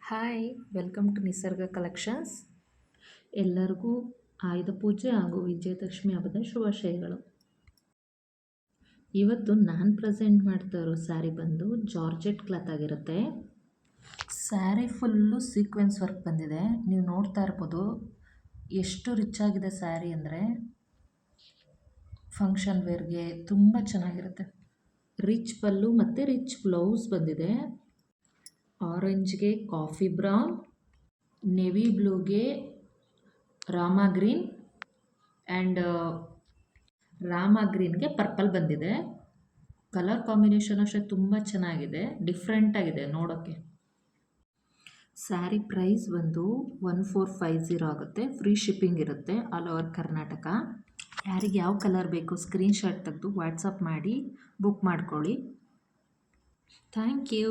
Hi welcome to ನಿಸರ್ಗ collections. ಎಲ್ಲರಿಗೂ ಆಯುಧ ಪೂಜೆ ಹಾಗೂ ವಿಜಯದಶಮಿ ಹಬ್ಬದ ಶುಭಾಶಯಗಳು. ಇವತ್ತು ನಾನು ಪ್ರೆಸೆಂಟ್ ಮಾಡ್ತಾ ಇರೋ ಸ್ಯಾರಿ ಬಂದು ಜಾರ್ಜೆಟ್ ಕ್ಲಾತ್ ಆಗಿರುತ್ತೆ. ಸ್ಯಾರಿ ಫುಲ್ಲು ಸೀಕ್ವೆನ್ಸ್ ವರ್ಕ್ ಬಂದಿದೆ. ನೀವು ನೋಡ್ತಾ ಇರ್ಬೋದು ಎಷ್ಟು ರಿಚ್ ಆಗಿದೆ ಸ್ಯಾರಿ ಅಂದರೆ ಫಂಕ್ಷನ್ ವೇರ್ಗೆ ತುಂಬ ಚೆನ್ನಾಗಿರುತ್ತೆ. ರಿಚ್ ಪಲ್ಲು ಮತ್ತು ರಿಚ್ ಬ್ಲೌಸ್ ಬಂದಿದೆ. ಆರೆಂಜ್ಗೆ ಕಾಫಿ ಬ್ರೌನ್, ನೆವಿ ಬ್ಲೂಗೆ ರಾಮಾ ಗ್ರೀನ್ ಆ್ಯಂಡ್ ರಾಮಾ ಗ್ರೀನ್ಗೆ ಪರ್ಪಲ್ ಬಂದಿದೆ. ಕಲರ್ ಕಾಂಬಿನೇಷನ್ ಅಷ್ಟೇ ತುಂಬ ಚೆನ್ನಾಗಿದೆ, ಡಿಫ್ರೆಂಟಾಗಿದೆ ನೋಡೋಕ್ಕೆ. ಸ್ಯಾರಿ ಪ್ರೈಸ್ ಬಂದು 1450 ಆಗುತ್ತೆ. ಫ್ರೀ ಶಿಪ್ಪಿಂಗ್ ಇರುತ್ತೆ ಆಲ್ ಓವರ್ ಕರ್ನಾಟಕ. ಯಾರಿಗೆ ಯಾವ ಕಲರ್ ಬೇಕು ಸ್ಕ್ರೀನ್ಶಾಟ್ ತೆಗೆದು ವಾಟ್ಸಪ್ ಮಾಡಿ ಬುಕ್ ಮಾಡ್ಕೊಳ್ಳಿ. Thank you.